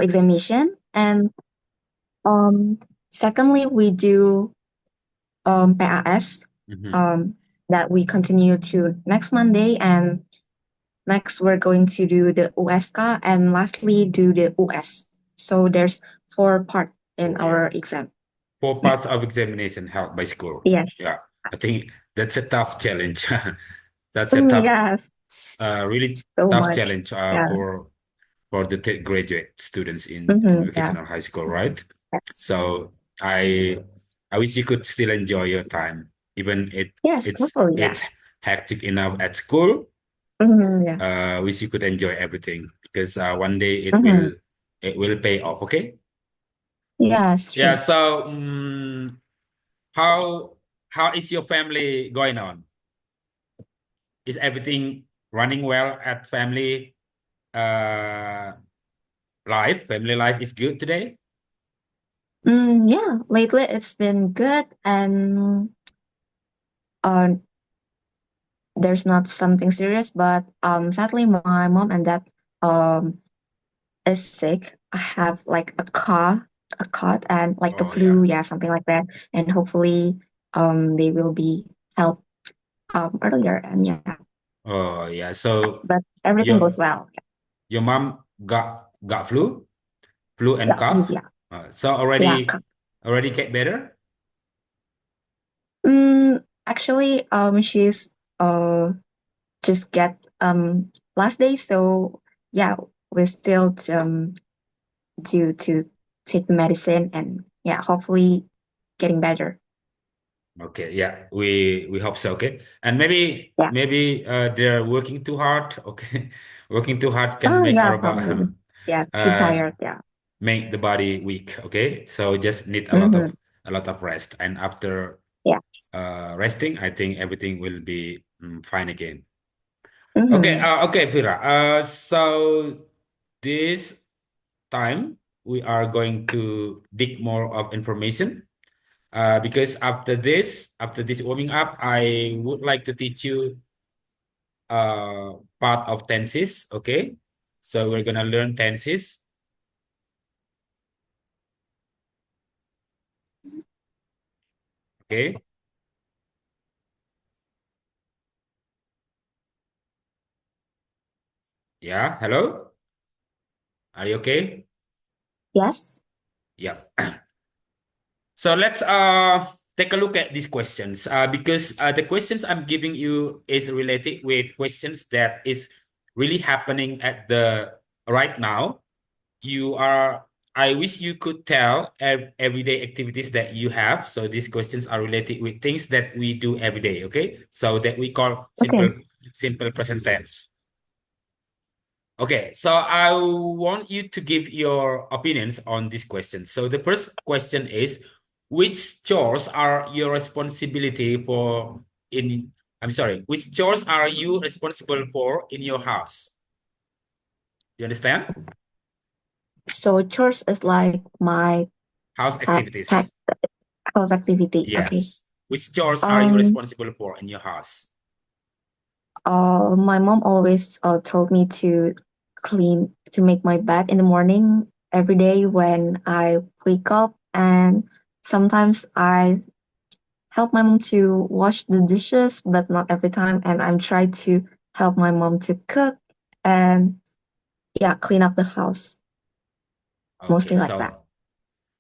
examination. And secondly, we do PAS Mhm. that we continue to next Monday. And next, we're going to do the USK and lastly, do the US. So there's four parts in Oh, yeah. our exam. 4 parts of examination held by school. Yes. Yeah, I think that's a tough challenge. That's a tough, Yes, really so tough much. challenge Yeah. for the graduate students in Yeah. vocational high school, right? Yes. So I I wish you could still enjoy your time, even Yes, hopefully, yeah. it's hectic enough at school. Yeah. Wish you could enjoy everything because one day hmm it will pay off. Okay. Yes, Yeah. true. So how how is your family going on? Is everything running well at uh life? Family life is good today? Yeah, lately it's been good, and uh, there's not something serious, but sadly, my mom and dad um is sick. I have like a cut, and like a Oh yeah. flu, yeah, something like that. And hopefully, they will be helped earlier, and yeah, Oh yeah. So but everything your goes well. your mom got flu and Yeah, flu, cough. yeah, So yeah. already get better? Actually, she's just get last day, so yeah, we still due to take the medicine, and yeah, hopefully getting better. Okay, yeah, we hope so. Okay, and Yeah. maybe they're working too hard. Okay, working too hard can Oh make yeah, our probably. Yeah, too uh tired. Yeah. make the body weak. Okay, so just need Mm-hmm. a lot of rest, and after Yeah. resting, I think everything will be fine again. Okay, Mm-hmm. okay, Vira. So this time we are going to dig more of information. Because after this warming up, I would like to teach you part of tenses. Okay, so we're gonna learn tenses. Okay, yeah. Hello, are you okay? Yes. Yeah. So let's take a look at these questions. Because the questions I'm giving you is related with questions that is really happening at the right now. You are I wish you could tell everyday activities that you have. So these questions are related with things that we do every day, okay? So that we call Okay. simple present tense. Okay, so I want you to give your opinions on this question. So the first question is, which chores are your responsibility for in I'm sorry, which chores are you responsible for in your house? You understand? So chores is like my House tech activities. house activity. Okay. Yes. Which chores are you Um. responsible for in your house? My mom always told me to make my bed in the morning every day when I wake up, and sometimes I help my mom to wash the dishes, but not every time. And I'm trying to help my mom to cook and yeah, clean up the house, Okay, mostly like that. so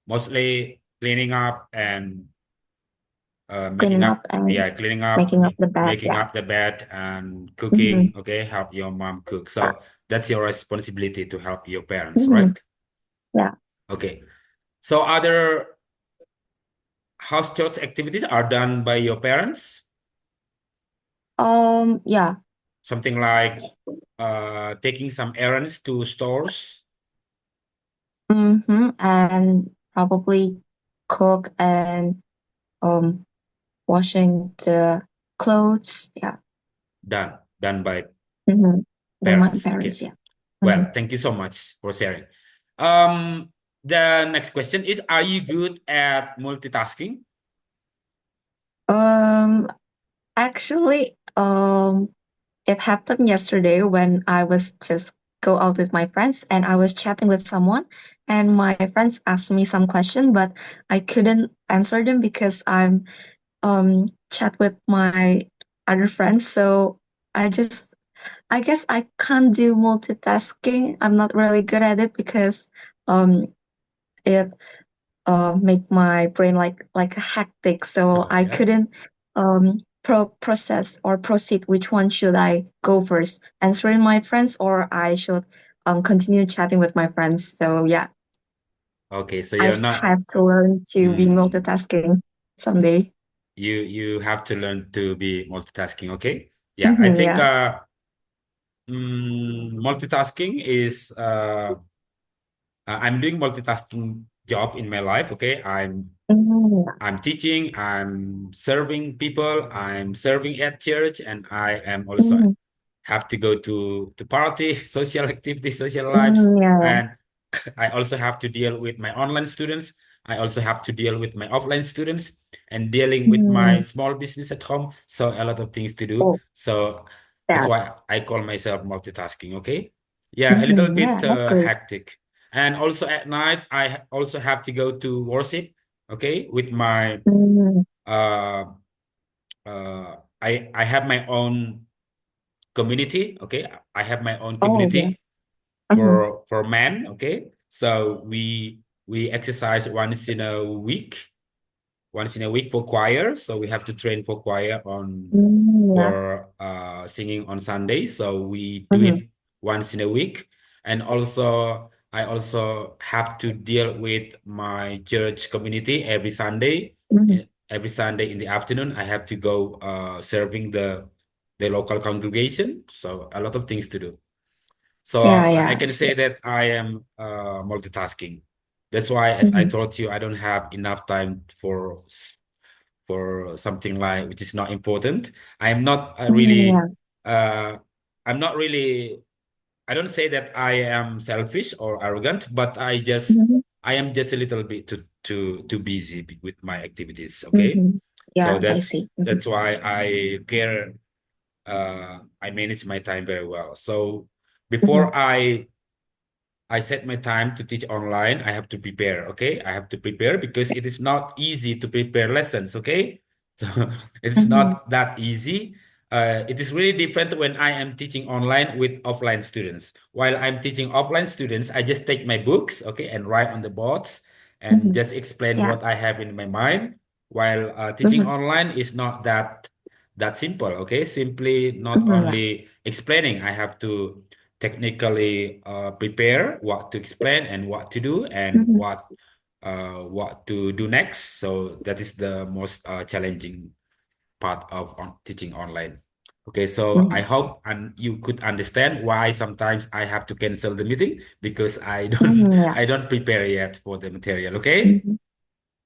mostly cleaning up and making Cleaning up, up and yeah, cleaning up, making up the bed. making Yeah. up the bed and hmm cooking. Okay, help your mom cook. Yeah. So that's your responsibility to help your parents, hmm right? Yeah. Okay. So other house chores activities are done by your parents. Yeah. Something like taking some errands to stores. And probably cook and um washing the clothes. Yeah. Done by Mm-hmm. Then my parents. Okay. parents. Yeah. Well, hmm thank you so much for sharing. Um, the next question is, are you good at multitasking? Um. Actually, it happened yesterday when I was just go out with my friends and I was chatting with someone and my friends asked me some question, but I couldn't answer them because I'm chat with my other friends. So I guess I can't do multitasking. I'm not really good at it because um it make my brain like a hectic. So Oh I yeah. couldn't process or proceed which one should I go first, answering my friends or I should continue chatting with my friends. So yeah, Okay, so I you're not. have to learn to be Mm, multitasking someday. you have to learn to be multitasking. Okay. Yeah, I Hmm, think yeah. multitasking is I'm doing multitasking job in my life. Okay, Hmm, yeah. I'm teaching, I'm serving people, I'm serving at church, and I am also Hmm, have to go to party, social activities, social lives, hmm, yeah. and I also have to deal with my online students. I also have to deal with my offline students and dealing with my Hmm. small business at home. So a lot of things to do. Oh, So that's that. why I call myself multitasking. Okay. Yeah, a little Hmm, yeah, bit that's great. hectic. And also at night, also have to go to worship. Okay, with my Hmm. uh I have my own community. Okay, I have my own Oh, yeah. community Hmm. for men. Okay, so we exercise once in a week for choir. So we have to train for choir on Hmm, yeah. for singing on Sunday. So we do Hmm. it once in a week. And also I also have to deal with my church community every Sunday. Hmm. Every Sunday in the afternoon, I have to go serving the local congregation. So a lot of things to do. So Yeah, I yeah. can So, say that I am multitasking. That's why, as I hmm. told you, I don't have enough time for something like which is not important. I am not Hmm, really. yeah. Uh, I'm not really. I don't say that I am selfish or arrogant, but Hmm. I am just a little bit too busy with my activities. Okay, Hmm. so Yeah, I see. Hmm. that's why I care. I manage my time very well. So Hmm. before I set my time to teach online. I have to prepare, okay? I have to prepare because it is not easy to prepare lessons, okay? So it's Hmm. not that easy. It is really different when I am teaching online with offline students. While I'm teaching offline students, I just take my books, okay, and write on the boards and Hmm. just explain Yeah. what I have in my mind. While teaching Hmm. online is not that simple, okay? Simply not Hmm. Yeah. only explaining, I have to technically prepare what to explain and what to do and Hmm. what to do next. So that is the most challenging part of teaching online. Okay, so I Hmm. hope and you could understand why sometimes I have to cancel the meeting because I don't Hmm. Yeah. I don't prepare yet for the material. Okay. Hmm.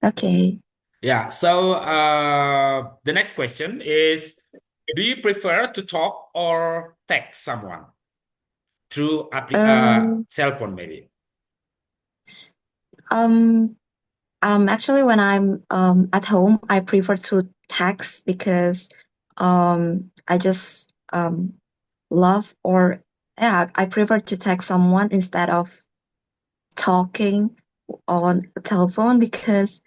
Okay. Yeah. So the next question is, do you prefer to talk or text someone through Um. cell phone maybe? Um. Actually, when I'm at home, I prefer to text because I just love or yeah, I prefer to text someone instead of talking on a telephone because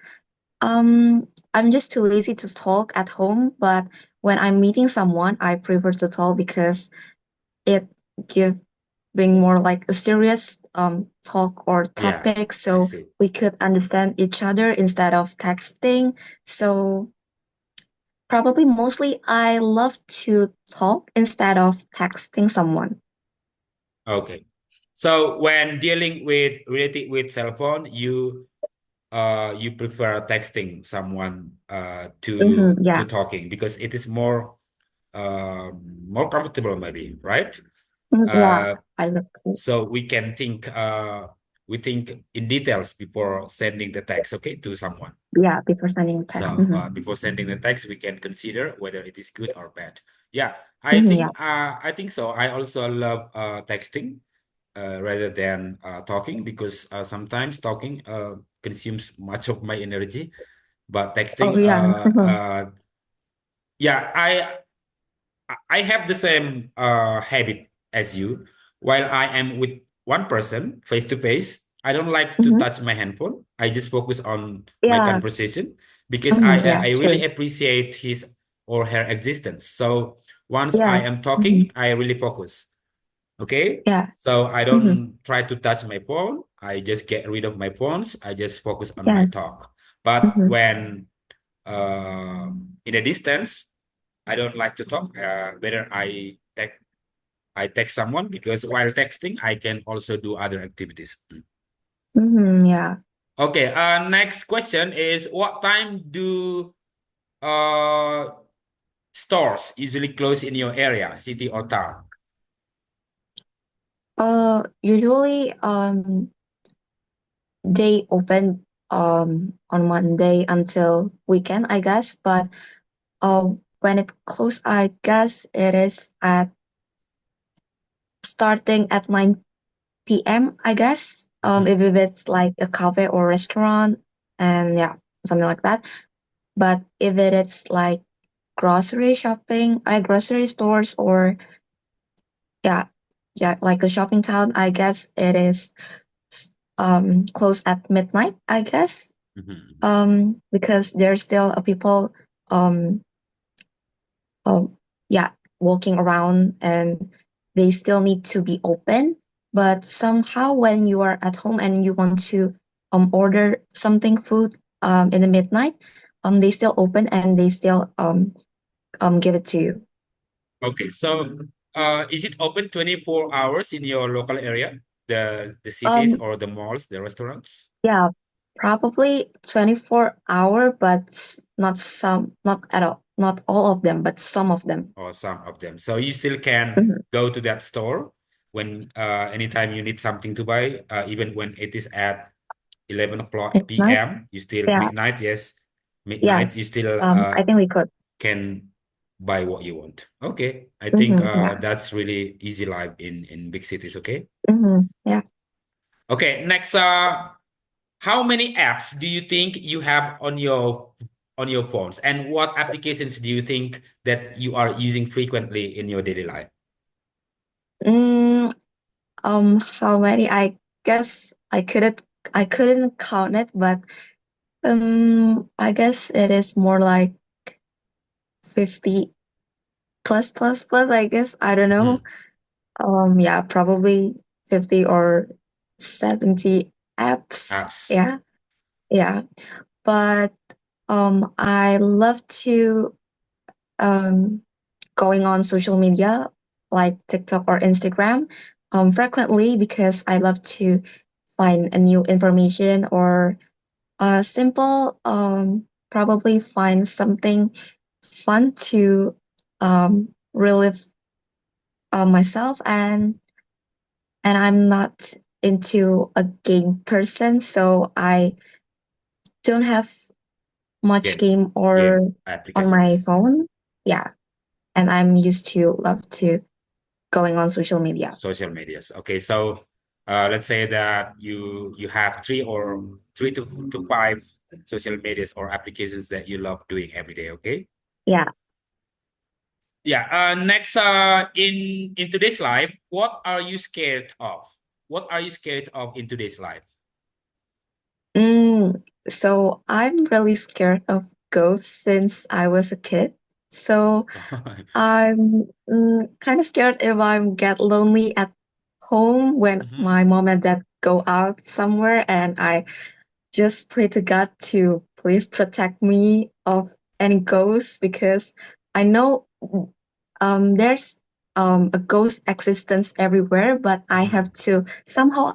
I'm just too lazy to talk at home. But when I'm meeting someone, I prefer to talk because it giving more like a serious talk or Yeah, topic, I so see. we could understand each other instead of texting. So probably mostly I love to talk instead of texting someone. Okay. So when dealing with related with cell phone, you prefer texting someone Hmm, to yeah. talking because it is more comfortable maybe, right? Mhm, yeah, Uh, I love to. so we think in details before sending the text, okay, to someone. Yeah, before sending a text. So Hmm. before sending the text, we can consider whether it is good or bad. Yeah, Hmm, yeah. I think so. I also love texting rather than talking because sometimes talking consumes much of my energy. But Oh texting, yeah. yeah, I have the same habit as you. while I am with one person face to face, I don't like to Mm-hmm. touch my handphone. I just focus on my Yeah. conversation because Mm-hmm. Yeah. I really True. appreciate his or her existence. So once I Yes. am Mm-hmm. talking, I really focus. Okay. Yeah. So I Mm-hmm. don't try to touch my phone. I just get rid of my phones. I just focus on my Yeah. talk. But Mm-hmm. when uh, in a distance, I don't like to talk. Whether I text someone because while texting, I can also do other activities. Mm-hmm. Yeah. Okay. Next question is what time do uh stores usually close in your area, city or town? Usually, they open on Monday until weekend, I guess. But when it close, I guess it is at starting at 9 p.m., I guess. Mhm, If it's like a cafe or restaurant, and yeah, something like that. But if it is like grocery shopping, grocery stores, or yeah, yeah, like a shopping town, I guess it is closed at midnight, I guess. mhm, mhm. Because there's still people um um yeah, walking around, and they still need to be open. But somehow when you are at home and you want to order something food in the midnight, they still open and they still give it to you. Okay, so is it open 24 hours in your local area? The cities Um or the malls, the restaurants, yeah, probably 24-hour, but not at all, not all of them, but some of them. or some of them. So you still can Mhm. go to that store when anytime you need something to buy, even when it is at 11 o'clock Midnight. p.m., you still Yeah. midnight, yes, midnight, you Yes. still I think we could. can buy what you want. Okay, I think Yeah. that's really easy life in big cities. Okay. Yeah. Okay, next, how many apps do you think you have on your phones, and what applications do you think that you are using frequently in your daily life? Mm, how many? I guess I couldn't count it, but I guess it is more like 50 plus, I guess. I don't know. Mhm. Yeah, probably 50 or 70 apps. Apps. Yeah. Yeah. But I love to um going on social media like TikTok or Instagram frequently because I love to find a new information or simple probably find something fun to relive myself, and I'm not into a game person, so I don't have much Game game or game on my applications, phone. Yeah, and I'm used to love to going on social media. social medias. Okay, so let's say that you have three to five social medias or applications that you love doing every day. Okay. Yeah. Yeah. Next, in today's life, what are you scared of? What are you scared of in today's life? So I'm really scared of ghosts since I was a kid. So I'm kind of scared if I get lonely at home when Mhm. my mom and dad go out somewhere, and I just pray to God to please protect me of any ghosts, because I know there's a ghost existence everywhere, but Mhm.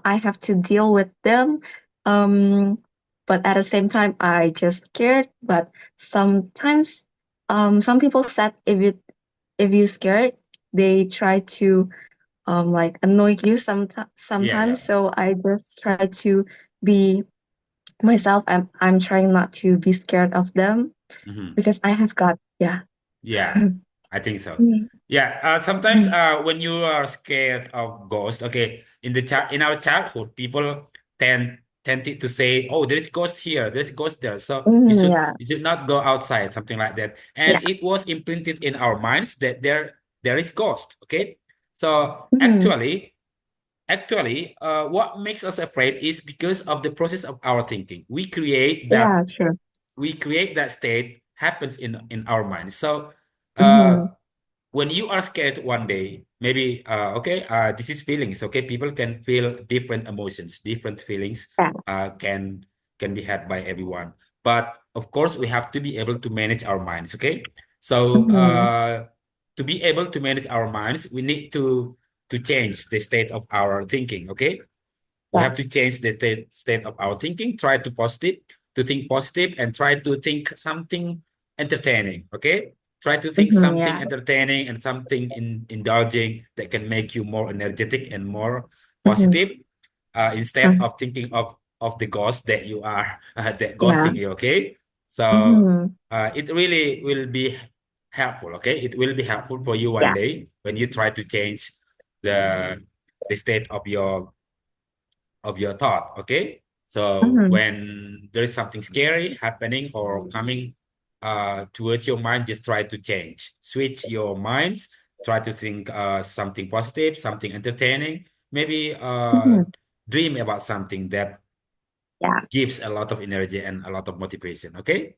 I have to deal with them. Um but at the same time I just scared. But sometimes some people said if you scared, they try to like annoy you Yeah, sometimes. yeah. So I just try to be myself. I'm trying not to be scared of them Mhm. because I have got, yeah. Yeah, I think so. Mm, Yeah, sometimes mm, when you are scared of ghost, okay, in our childhood, people tended to say, "Oh, there's ghost here, there's ghost there," so yeah, you should not go outside, something like that. yeah. And it was imprinted in our minds that there is ghost. Okay, so Mhm. actually. Actually, what makes us afraid is because of the process of our thinking. Yeah, sure. We create that state happens in our minds. So, Mm-hmm. uh, when you are scared one day, maybe okay, this is feelings. Okay, people can feel different emotions, different feelings. Yeah. Can be had by everyone, but of course, we have to be able to manage our minds. Okay, so Mm-hmm. to be able to manage our minds, we need to change the state of our thinking. Okay, we Yeah. have to change the state of our thinking, try to think positive and try to think something entertaining. Okay, try to think Mm-hmm. something Yeah. entertaining and something indulging that can make you more energetic and more Mm-hmm. positive, instead Mm-hmm. of thinking of the ghost that you are that Yeah. ghosting you. Okay, so Mm-hmm. it really will be helpful. Okay, it will be helpful for you one Yeah. day when you try to change the the state of your thought. Okay. So Mm-hmm. when there is something scary happening or coming towards your mind, just try to change, switch your minds, try to think something positive, something entertaining, maybe Mm-hmm. dream about something that Yeah. gives a lot of energy and a lot of motivation. Okay.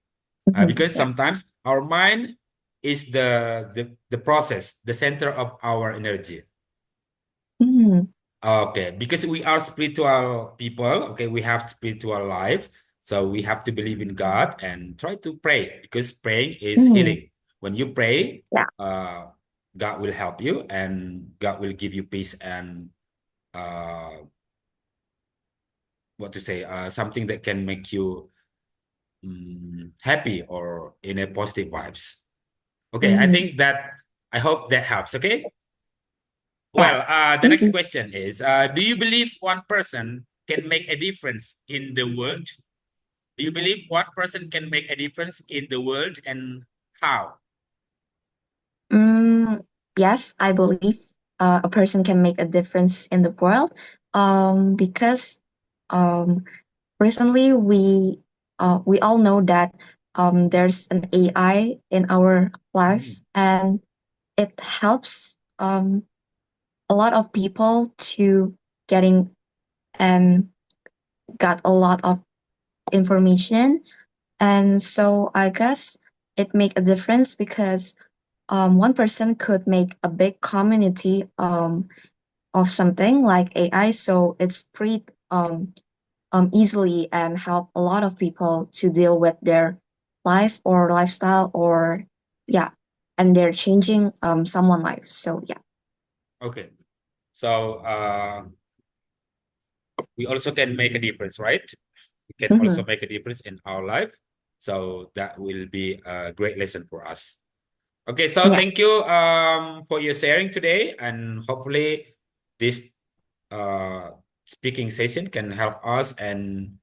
Mm-hmm. Because Yeah. sometimes our mind is the process, the center of our energy. Mm-hmm. Okay, because we are spiritual people, okay, we have spiritual life, so we have to believe in God and try to pray because praying is Mm-hmm. healing. When you pray, Yeah. God will help you and God will give you peace and uh, what to say, something that can make you happy or in a positive vibes. Okay, I Mm-hmm. think that I hope that helps. Okay. Yeah. Well, the Thank next you. question is, do you believe one person can make a difference in the world? Do you believe one person can make a difference in the world and how? Mm, yes, I believe a person can make a difference in the world. Because um, recently we all know that there's an AI in our Mm, life, and it helps a lot of people to getting and got a lot of information. And so I guess it make a difference because one person could make a big community of something like AI, so it's spread easily and help a lot of people to deal with their life or lifestyle, or yeah, and they're changing someone life. So yeah. okay. So we also can make a difference, right? We can also Mm-hmm. make a difference in our life. So that will be a great lesson for us. Okay, so Yeah. thank you for your sharing today, and hopefully this uh speaking session can help us and